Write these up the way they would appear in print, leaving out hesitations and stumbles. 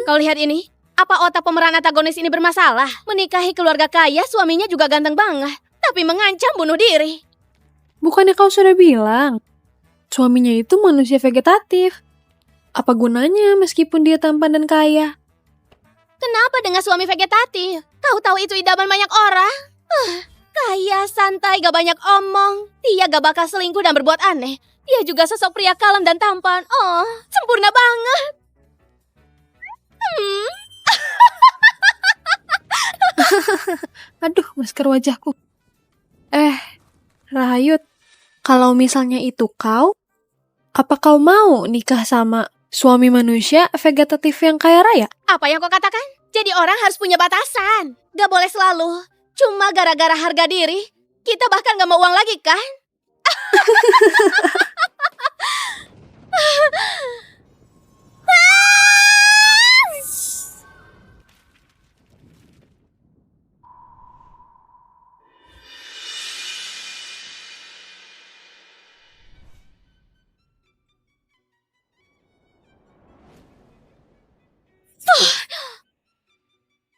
Kau lihat ini? Apa otak pemeran antagonis ini bermasalah? Menikahi keluarga kaya, suaminya juga ganteng banget, tapi mengancam bunuh diri. Bukannya kau sudah bilang, suaminya itu manusia vegetatif. Apa gunanya meskipun dia tampan dan kaya? Kenapa dengan suami vegetatif? Kau tahu itu idaman banyak orang. Kaya, santai, gak banyak omong. Dia gak bakal selingkuh dan berbuat aneh. Dia juga sosok pria kalem dan tampan. Oh, sempurna banget. Aduh, masker wajahku. Rahayut, kalau misalnya itu kau, apa kau mau nikah sama suami manusia vegetatif yang kaya raya? Apa yang kau katakan? Jadi orang harus punya batasan. Gak boleh selalu. Cuma gara-gara harga diri, kita bahkan gak mau uang lagi kan?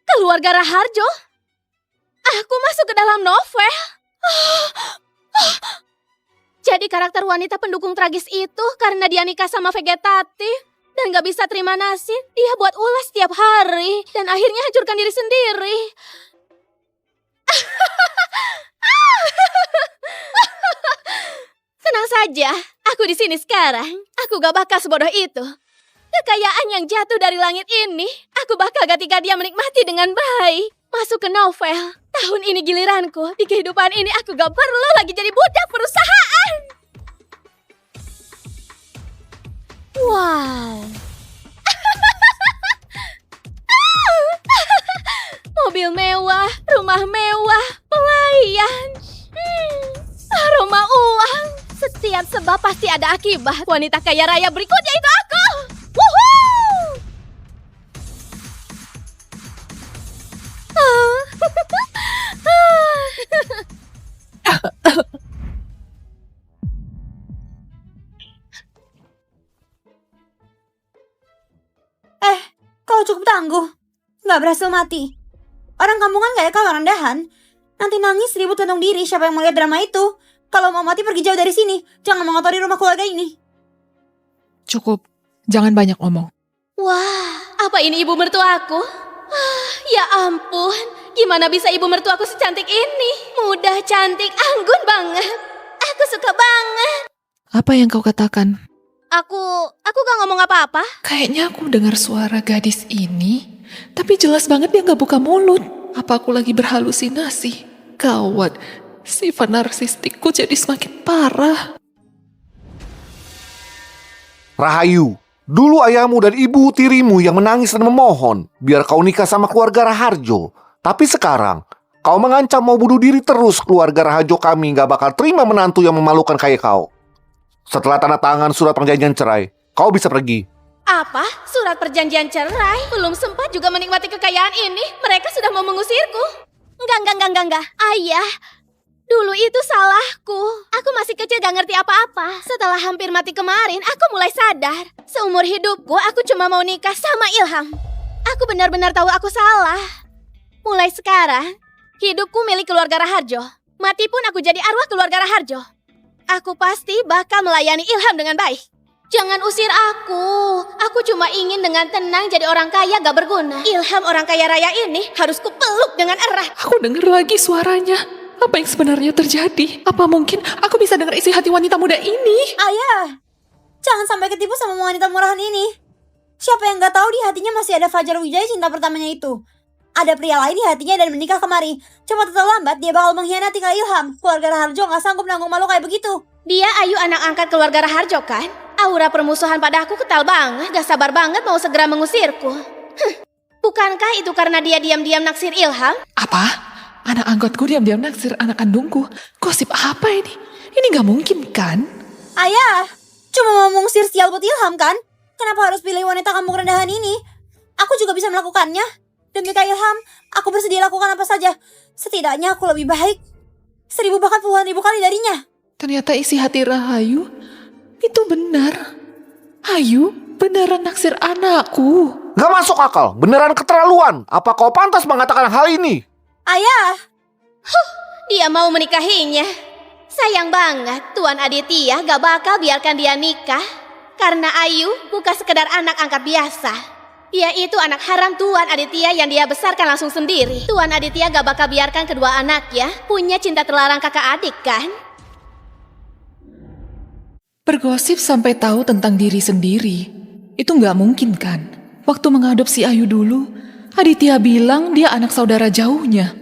Keluarga Raharjo? Aku masuk ke dalam novel. Jadi karakter wanita pendukung tragis itu karena dia nikah sama vegetatif dan gak bisa terima nasib, dia buat ulas setiap hari dan akhirnya hancurkan diri sendiri. Tenang saja, aku di sini sekarang. Aku gak bakal sebodoh itu. Kekayaan yang jatuh dari langit ini, aku bakal gantikan dia menikmati dengan baik. Masuk ke novel. Tahun ini giliranku. Di kehidupan ini aku gak perlu lagi jadi budak perusahaan. Wow. Mobil mewah, rumah mewah, pelayan. Aroma uang. Setiap sebab pasti ada akibat. Wanita kaya raya berikutnya itu aku. Woohoo! Kau cukup tangguh. Nggak berhasil mati. Orang kampungan kayak kau yang rendahan. Nanti nangis ribut gantung diri. Siapa yang mau lihat drama itu? Kalau mau mati pergi jauh dari sini. Jangan mengotori rumah keluarga ini. Cukup, jangan banyak omong. Wah, apa ini ibu mertuaku? Ya ampun, gimana bisa ibu mertuaku secantik ini? Muda, cantik, anggun banget. Aku suka banget. Apa yang kau katakan? Aku gak ngomong apa-apa. Kayaknya aku dengar suara gadis ini, tapi jelas banget dia gak buka mulut. Apa aku lagi berhalusinasi? Gawat, sifat narsistikku jadi semakin parah. Rahayu, dulu ayahmu dan ibu tirimu yang menangis dan memohon biar kau nikah sama keluarga Raharjo. Tapi sekarang, kau mengancam mau bunuh diri terus. Keluarga Raharjo kami gak bakal terima menantu yang memalukan kayak kau. Setelah tanda tangan surat perjanjian cerai, kau bisa pergi. Apa? Surat perjanjian cerai? Belum sempat juga menikmati kekayaan ini. Mereka sudah mau mengusirku. Enggak. Ayah, dulu itu salahku. Aku masih kecil gak ngerti apa-apa. Setelah hampir mati kemarin, aku mulai sadar. Seumur hidupku, aku cuma mau nikah sama Ilham. Aku benar-benar tahu aku salah. Mulai sekarang, hidupku milik keluarga Raharjo. Mati pun aku jadi arwah keluarga Raharjo. Aku pasti bakal melayani Ilham dengan baik. Jangan usir aku. Aku cuma ingin dengan tenang jadi orang kaya gak berguna. Ilham orang kaya raya ini harus kupeluk dengan erat. Aku dengar lagi suaranya. Apa yang sebenarnya terjadi? Apa mungkin aku bisa dengar isi hati wanita muda ini? Ayah, jangan sampai ketipu sama wanita murahan ini. Siapa yang gak tahu di hatinya masih ada Fajar Wijaya cinta pertamanya itu. Ada pria lain di hatinya dan menikah kemari. Cepat atau lambat dia bakal mengkhianati Kak Ilham. Keluarga Raharjo gak sanggup nanggung malu kayak begitu. Dia Ayu anak angkat keluarga Raharjo kan? Aura permusuhan pada aku kental banget. Gak sabar banget mau segera mengusirku. Bukankah itu karena dia diam-diam naksir Ilham? Apa? Anak anggotku diam-diam naksir anak kandungku. Gosip apa ini? Ini gak mungkin kan? Ayah, cuma mau mengusir sial buat Ilham kan? Kenapa harus pilih wanita kampung rendahan ini? Aku juga bisa melakukannya. Demi Kak Ilham, aku bersedia lakukan apa saja. Setidaknya aku lebih baik 1000 bahkan puluhan ribu kali darinya. Ternyata isi hati Rahayu itu benar. Ayu beneran naksir anakku. Gak masuk akal, beneran keterlaluan. Apa kau pantas mengatakan hal ini? Ayah, Dia mau menikahinya. Sayang banget, Tuan Aditya gak bakal biarkan dia nikah. Karena Ayu bukan sekedar anak angkat biasa. Dia itu anak haram Tuan Aditya yang dia besarkan langsung sendiri. Tuan Aditya gak bakal biarkan kedua anaknya punya cinta terlarang kakak adik kan? Bergosip sampai tahu tentang diri sendiri. Itu nggak mungkin kan? Waktu mengadopsi Ayu dulu, Aditya bilang dia anak saudara jauhnya.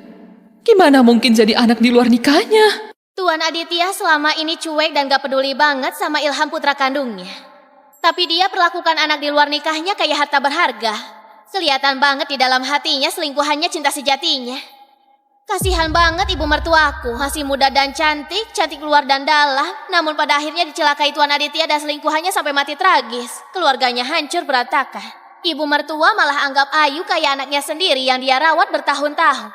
Gimana mungkin jadi anak di luar nikahnya? Tuan Aditya selama ini cuek dan gak peduli banget sama Ilham putra kandungnya. Tapi dia perlakukan anak di luar nikahnya kayak harta berharga. Kelihatan banget di dalam hatinya selingkuhannya cinta sejatinya. Kasihan banget ibu mertuaku, masih muda dan cantik, cantik luar dan dalam. Namun pada akhirnya dicelakai Tuan Aditya dan selingkuhannya sampai mati tragis. Keluarganya hancur berantakan. Ibu mertua malah anggap Ayu kayak anaknya sendiri yang dia rawat bertahun-tahun.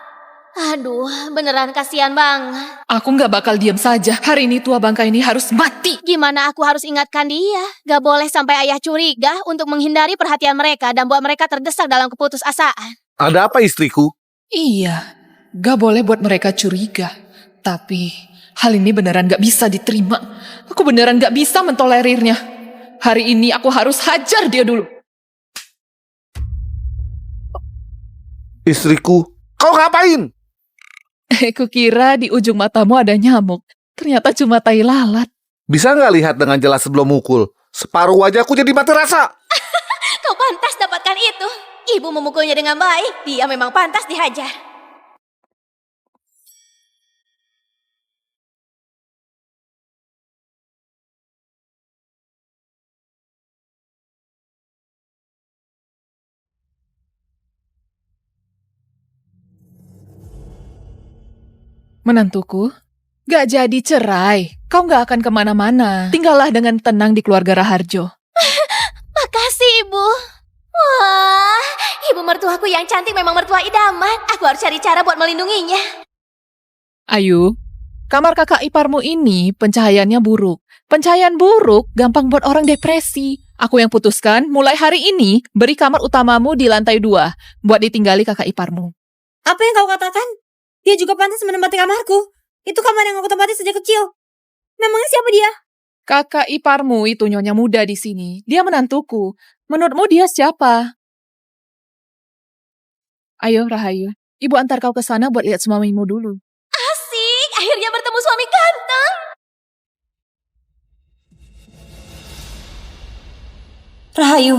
Aduh, beneran kasihan banget. Aku nggak bakal diam saja. Hari ini tua bangka ini harus mati. Gimana aku harus ingatkan dia? Gak boleh sampai ayah curiga untuk menghindari perhatian mereka dan buat mereka terdesak dalam keputusasaan. Ada apa istriku? Iya, gak boleh buat mereka curiga. Tapi hal ini beneran gak bisa diterima. Aku beneran gak bisa mentolerirnya. Hari ini aku harus hajar dia dulu. Istriku, kau ngapain? Kukira di ujung matamu ada nyamuk. Ternyata cuma tai lalat. Bisa nggak lihat dengan jelas sebelum mukul? Separuh wajahku jadi mati rasa. Kau pantas dapatkan itu. Ibu memukulnya dengan baik. Dia memang pantas dihajar. Menantuku, gak jadi cerai. Kau gak akan kemana-mana. Tinggallah dengan tenang di keluarga Raharjo. Makasih, Ibu. Wah, ibu mertuaku yang cantik memang mertua idaman. Aku harus cari cara buat melindunginya. Ayu, kamar kakak iparmu ini pencahayaannya buruk. Pencahayaan buruk gampang buat orang depresi. Aku yang putuskan, mulai hari ini, beri kamar utamamu di lantai 2, buat ditinggali kakak iparmu. apa yang kau katakan? Dia juga pantas menempati kamarku. Itu kamar yang aku tempati sejak kecil. Memangnya siapa dia? Kakak iparmu itu nyonya muda di sini. Dia menantuku. Menurutmu dia siapa? Ayo, Rahayu. Ibu antar kau ke sana buat lihat suamimu dulu. Asik, akhirnya bertemu suami ganteng. Rahayu,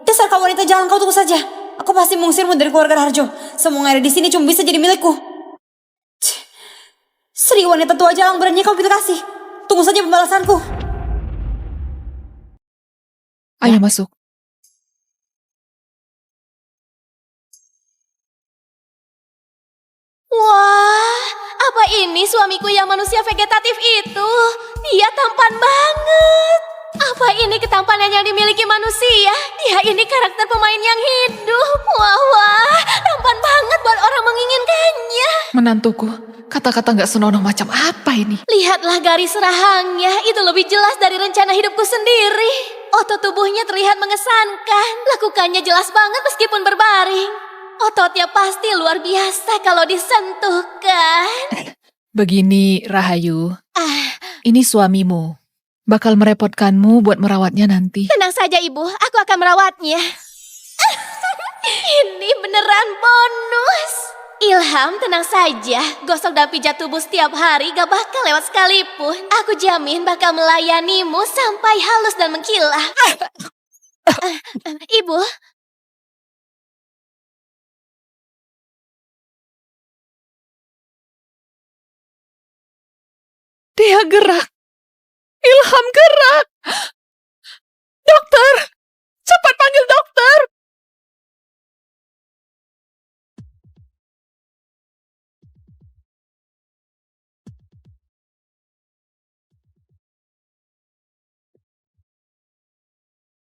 dasar kau wanita jalan, kau tunggu saja. Aku pasti mengusirmu dari keluarga Raharjo. Semua yang ada di sini cuma bisa jadi milikku. Sri wanita tua jalan berani kau pilih kasih. Tunggu saja pembalasanku. Ayo masuk. Wah, apa ini suamiku yang manusia vegetatif itu? Dia tampan banget. Apa ini ketampanan yang dimiliki manusia? Dia ini karakter pemain yang hidup. Wah, tampan banget buat orang menginginkannya. Menantuku, kata-kata gak senonoh macam apa ini? Lihatlah garis rahangnya, itu lebih jelas dari rencana hidupku sendiri. Otot tubuhnya terlihat mengesankan, lakukannya jelas banget meskipun berbaring. Ototnya pasti luar biasa kalau disentuh kan? Begini, Rahayu. Ah, Ini suamimu. Bakal merepotkanmu buat merawatnya nanti. tenang saja ibu, aku akan merawatnya. Ini beneran bonus. Ilham, tenang saja. Gosok dan pijat tubuh setiap hari gak bakal lewat sekalipun. Aku jamin bakal melayanimu sampai halus dan mengkilat. Ibu, Dia gerak. Ilham gerak. Dokter, cepat panggil dokter.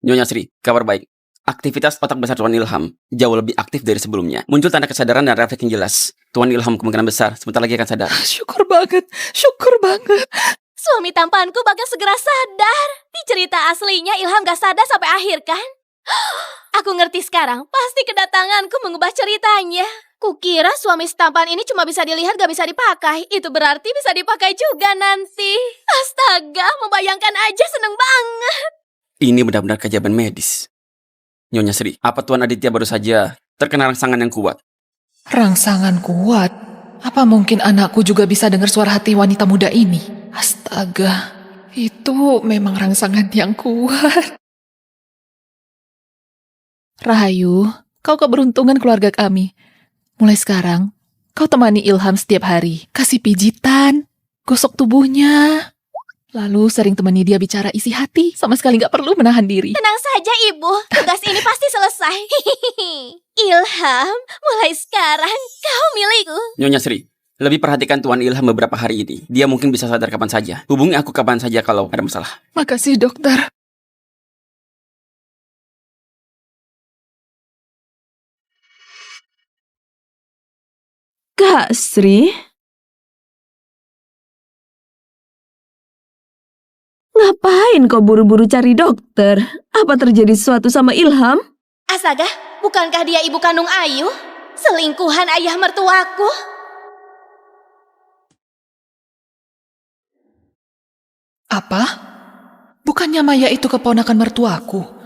Nyonya Sri, kabar baik. Aktivitas otak besar Tuan Ilham jauh lebih aktif dari sebelumnya. Muncul tanda kesadaran dan refleks yang jelas. Tuan Ilham kemungkinan besar sebentar lagi akan sadar. Syukur banget, syukur banget. suami tampanku bakal segera sadar. Di cerita aslinya Ilham gak sadar sampai akhir kan? Aku ngerti sekarang, pasti kedatanganku mengubah ceritanya. Kukira suami setampan ini cuma bisa dilihat gak bisa dipakai. Itu berarti bisa dipakai juga nanti. Astaga, membayangkan aja seneng banget. Ini benar-benar keajaiban medis. Nyonya Sri, apa Tuan Aditya baru saja terkena rangsangan yang kuat? Rangsangan kuat? Apa mungkin anakku juga bisa dengar suara hati wanita muda ini? Astaga, itu memang rangsangan yang kuat. Rahayu, kau keberuntungan keluarga kami. Mulai sekarang, kau temani Ilham setiap hari. Kasih pijitan, gosok tubuhnya. Lalu sering temani dia bicara isi hati. Sama sekali gak perlu menahan diri. Tenang saja ibu, tugas ini pasti selesai. Ilham, mulai sekarang kau milikku. Nyonya Sri, lebih perhatikan Tuan Ilham beberapa hari ini. Dia mungkin bisa sadar kapan saja. Hubungi aku kapan saja kalau ada masalah. Makasih dokter. Kak Sri? Ngapain kau buru-buru cari dokter? Apa terjadi sesuatu sama Ilham? Astaga, bukankah dia ibu kandung Ayu? Selingkuhan ayah mertuaku. Apa? Bukannya Maya itu keponakan mertuaku?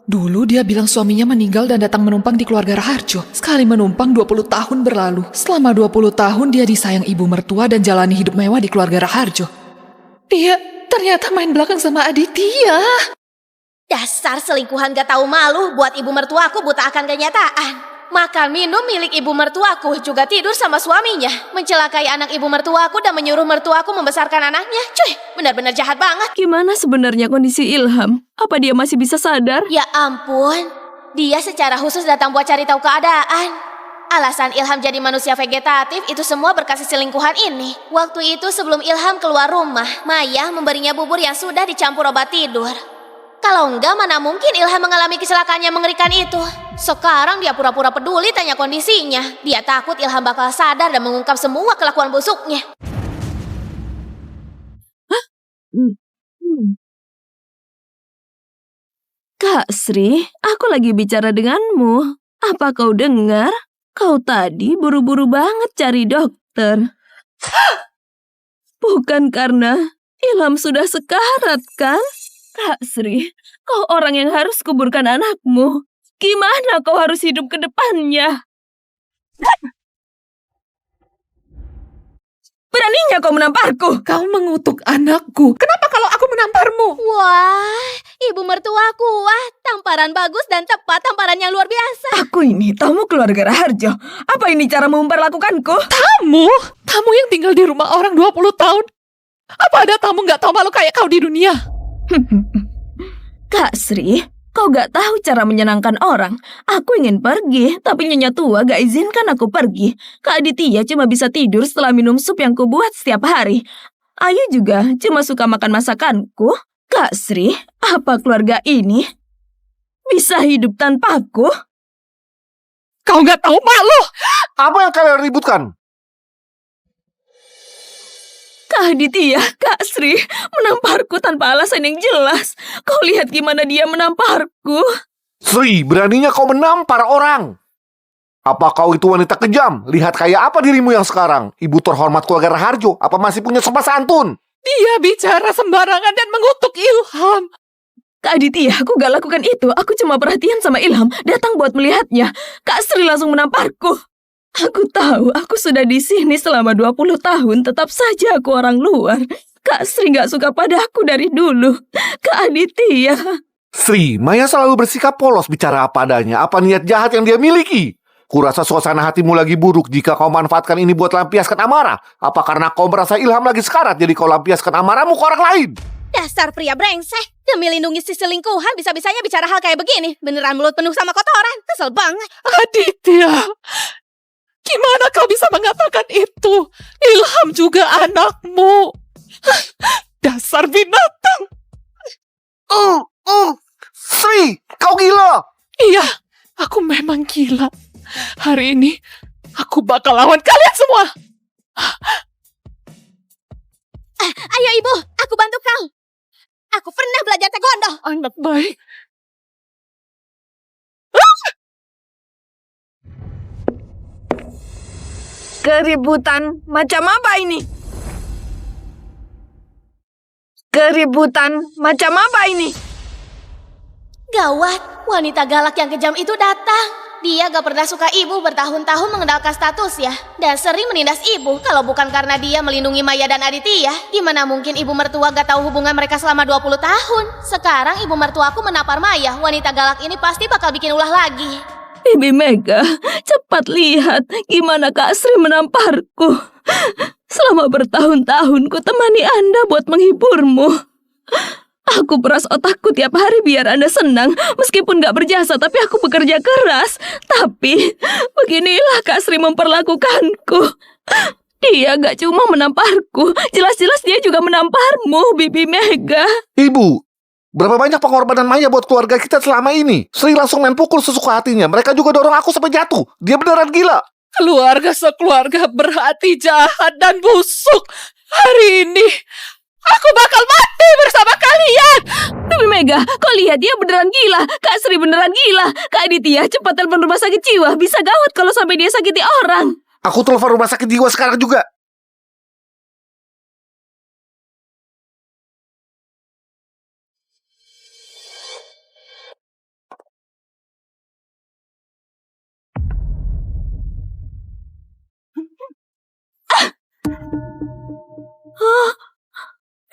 Dulu dia bilang suaminya meninggal dan datang menumpang di keluarga Raharjo. Sekali menumpang 20 tahun berlalu. Selama 20 tahun dia disayang ibu mertua dan jalani hidup mewah di keluarga Raharjo. Dia ternyata main belakang sama Aditya. Dasar selingkuhan gak tahu malu, buat ibu mertuaku buta akan kenyataan. Makan minum milik ibu mertuaku, juga tidur sama suaminya. Mencelakai anak ibu mertuaku dan menyuruh mertuaku membesarkan anaknya. Cuy, benar-benar jahat banget. Gimana sebenarnya kondisi Ilham? Apa dia masih bisa sadar? Ya ampun, dia secara khusus datang buat cari tahu keadaan. Alasan Ilham jadi manusia vegetatif itu semua berkasih selingkuhan ini. Waktu itu sebelum Ilham keluar rumah, Maya memberinya bubur yang sudah dicampur obat tidur. Kalau enggak, mana mungkin Ilham mengalami kecelakaan yang mengerikan itu. Sekarang dia pura-pura peduli tanya kondisinya. Dia takut Ilham bakal sadar dan mengungkap semua kelakuan busuknya. Kak Sri, aku lagi bicara denganmu. Apa kau dengar? Kau tadi buru-buru banget cari dokter. Bukan karena Ilham sudah sekarat, kan? Kak Sri, kau orang yang harus kuburkan anakmu. Gimana kau harus hidup ke depannya? Beraninya kau menamparku. Kau mengutuk anakku. Kenapa kalau aku menamparmu? Wah, ibu mertuaku, wah, tamparan bagus dan tepat, tamparan yang luar biasa. Aku ini tamu keluarga Raharjo. Apa ini cara memperlakukanku? Tamu? Tamu yang tinggal di rumah orang 20 tahun? Apa ada tamu gak tahu malu kayak kau di dunia? Kak Sri, kau gak tahu cara menyenangkan orang. Aku ingin pergi, tapi nyonya tua gak izinkan aku pergi. Kak Aditya cuma bisa tidur setelah minum sup yang kubuat setiap hari. Ayu juga cuma suka makan masakanku. Kak Sri, apa keluarga ini bisa hidup tanpaku? Kau gak tahu malu? Apa yang kalian ributkan? Kak Aditya, Kak Sri menamparku tanpa alasan yang jelas. Kau lihat gimana dia menamparku. Sri, beraninya kau menampar orang. Apa kau itu wanita kejam? Lihat kayak apa dirimu yang sekarang. Ibu terhormat keluarga Raharjo. Apa masih punya sopan santun? Dia bicara sembarangan dan mengutuk Ilham. Kak Aditya, aku gak lakukan itu. Aku cuma perhatian sama Ilham, datang buat melihatnya. Kak Sri langsung menamparku. Aku tahu, aku sudah di sini selama 20 tahun, tetap saja aku orang luar. Kak Sri gak suka padaku dari dulu. Kak Aditya. Sri, Maya selalu bersikap polos bicara apa adanya. Apa niat jahat yang dia miliki? Kurasa suasana hatimu lagi buruk jika kau manfaatkan ini buat lampiaskan amarah. Apa karena kau merasa Ilham lagi sekarat, jadi kau lampiaskan amarahmu ke orang lain? Dasar pria brengsek. Demi lindungi si selingkuhan, bisa-bisanya bicara hal kayak begini. Beneran mulut penuh sama kotoran. Kesel banget. Aditya, gimana kau bisa mengatakan itu? Ilham juga anakmu. Dasar binatang. Sri, kau gila. Iya, aku memang gila. Hari ini, aku bakal lawan kalian semua. Ayo ibu, aku bantu kau. Aku pernah belajar taekwondo. Anak baik. Keributan macam apa ini? Keributan macam apa ini? Gawat, wanita galak yang kejam itu datang. Dia gak pernah suka ibu, bertahun-tahun mengendalikan status ya. Dan sering menindas ibu. Kalau bukan karena dia melindungi Maya dan Aditya, gimana mungkin ibu mertua gak tahu hubungan mereka selama 20 tahun. Sekarang ibu mertuaku menampar Maya. Wanita galak ini pasti bakal bikin ulah lagi. Bibi Mega, cepat lihat gimana Kak Sri menamparku. Selama bertahun-tahun ku temani Anda buat menghiburmu. Aku peras otakku tiap hari biar Anda senang. Meskipun gak berjasa, tapi aku bekerja keras. Tapi beginilah Kak Sri memperlakukanku. Dia gak cuma menamparku, jelas-jelas dia juga menamparmu, Bibi Mega. Ibu, berapa banyak pengorbanan Maya buat keluarga kita selama ini? Sri langsung main pukul sesuka hatinya. Mereka juga dorong aku sampai jatuh. Dia beneran gila. Keluarga sekeluarga berhati jahat dan busuk. Hari ini aku bakal mati bersama kalian. Bibi Mega, kau lihat dia beneran gila. Kak Sri beneran gila. Kak Aditya, cepat telepon rumah sakit jiwa. Bisa gawat kalau sampai dia sakiti orang. Aku telepon rumah sakit jiwa sekarang juga.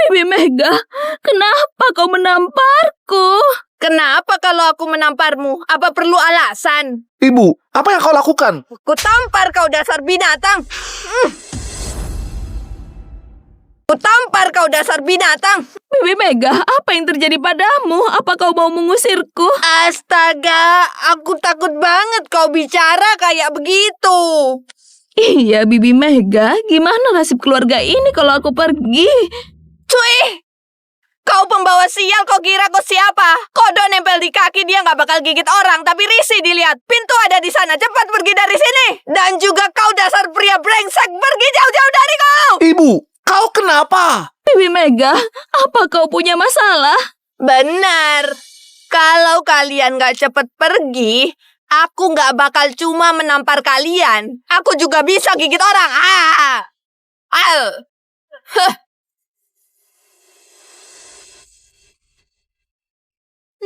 Bibi Mega, kenapa kau menamparku? Kenapa kalau aku menamparmu? Apa perlu alasan? Ibu, apa yang kau lakukan? Ku tampar kau dasar binatang. Ku tampar kau dasar binatang. Bibi Mega, apa yang terjadi padamu? Apa kau mau mengusirku? Astaga, aku takut banget kau bicara kayak begitu. Iya, Bibi Mega, gimana nasib keluarga ini kalau aku pergi? Cuy! Kau pembawa sial, kau kira kau siapa? Kodok nempel di kaki, dia gak bakal gigit orang, tapi risih dilihat. Pintu ada di sana, cepat pergi dari sini. Dan juga kau dasar pria brengsek, pergi jauh-jauh dari kau. Ibu, kau kenapa? Bibi Mega, apa kau punya masalah? Benar. Kalau kalian gak cepat pergi, aku gak bakal cuma menampar kalian. Aku juga bisa gigit orang.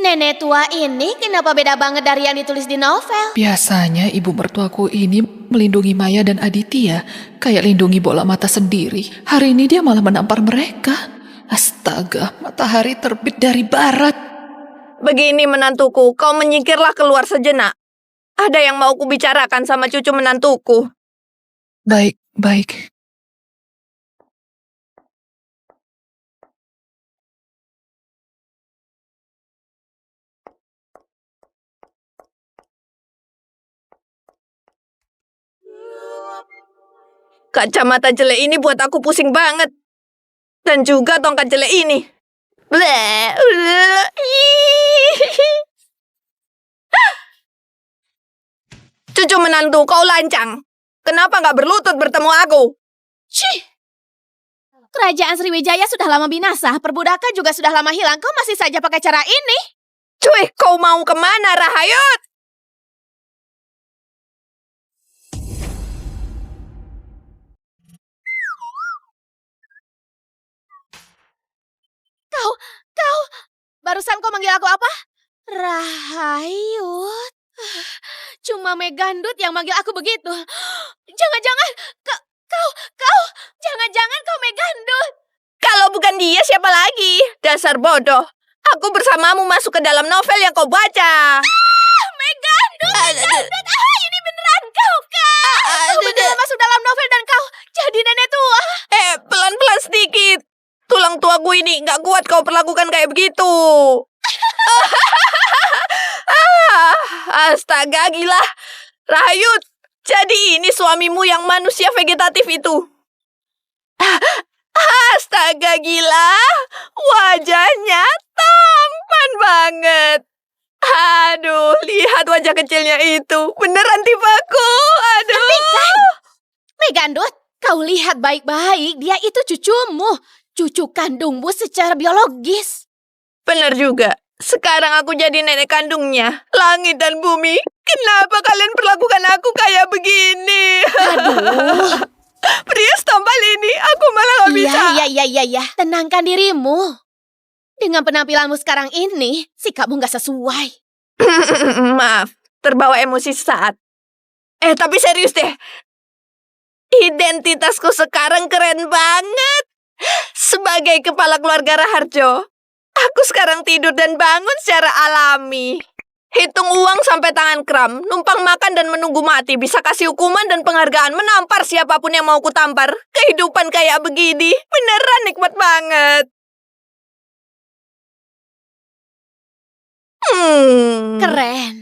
Nenek tua ini kenapa beda banget dari yang ditulis di novel? Biasanya ibu mertuaku ini melindungi Maya dan Aditya, kayak lindungi bola mata sendiri. Hari ini dia malah menampar mereka. Astaga, matahari terbit dari barat. Begini menantuku, kau menyingkirlah keluar sejenak. Ada yang mau kubicarakan sama cucu menantuku. Baik, baik. Kacamata jelek ini buat aku pusing banget. Dan juga tongkat jelek ini. Bleh. Cucu menantu, kau lancang. Kenapa gak berlutut bertemu aku? Cih! Kerajaan Sriwijaya sudah lama binasa, perbudakan juga sudah lama hilang. Kau masih saja pakai cara ini? Cuy, kau mau kemana, Rahayut? Barusan kau manggil aku apa? Rahayut. Cuma Megandut yang manggil aku begitu. Jangan-jangan jangan-jangan kau Megandut. Kalau bukan dia, siapa lagi? Dasar bodoh. Aku bersamamu masuk ke dalam novel yang kau baca. Megandut. Ini beneran kau, Kak. Kau beneran masuk dalam novel dan kau jadi nenek tua. Pelan-pelan sedikit. Tulang tuaku ini gak kuat kau perlakukan kayak begitu. Astaga, gila. Rahayut, jadi ini suamimu yang manusia vegetatif itu. Astaga, gila. Wajahnya tampan banget. Aduh, lihat wajah kecilnya itu. Beneran tipaku. Aduh. Hentikan. Megandut, kau lihat baik-baik. Dia itu cucumu. Cucu kandungmu secara biologis. Bener juga. Sekarang aku jadi nenek kandungnya. Langit dan bumi Kenapa kalian perlakukan aku kayak begini? Aduh. Pria setampal ini, aku malah gak bisa. Iya. Tenangkan dirimu. Dengan penampilanmu sekarang ini, sikapmu gak sesuai. Maaf, terbawa emosi sesaat. Tapi serius deh. Identitasku sekarang keren banget. Sebagai kepala keluarga Raharjo, aku sekarang tidur dan bangun secara alami. Hitung uang sampai tangan kram, numpang makan dan menunggu mati, bisa kasih hukuman dan penghargaan, menampar siapapun yang mau kutampar. Kehidupan kayak begini, beneran nikmat banget. Keren.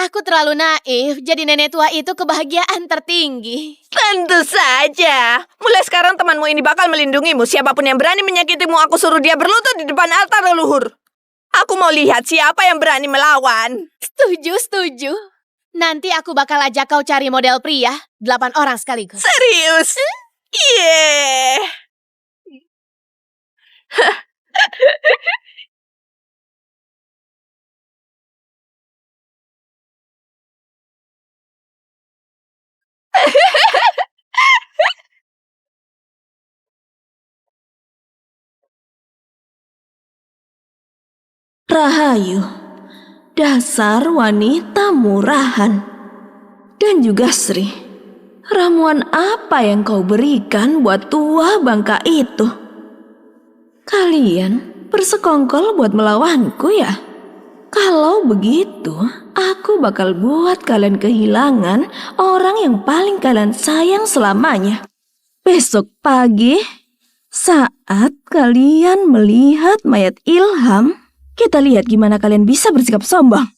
Aku terlalu naif, jadi nenek tua itu kebahagiaan tertinggi. Tentu saja. Mulai sekarang temanmu ini bakal melindungimu. Siapapun yang berani menyakitimu, aku suruh dia berlutut di depan altar leluhur. Aku mau lihat siapa yang berani melawan. Setuju. Nanti aku bakal ajak kau cari model pria, 8 orang sekaligus. Serius? Yeah. Rahayu, dasar wanita murahan. Dan juga Sri, ramuan apa yang kau berikan buat tua bangka itu? Kalian bersekongkol buat melawanku ya? Kalau begitu, aku bakal buat kalian kehilangan orang yang paling kalian sayang selamanya. Besok pagi, saat kalian melihat mayat Ilham, kita lihat gimana kalian bisa bersikap sombong.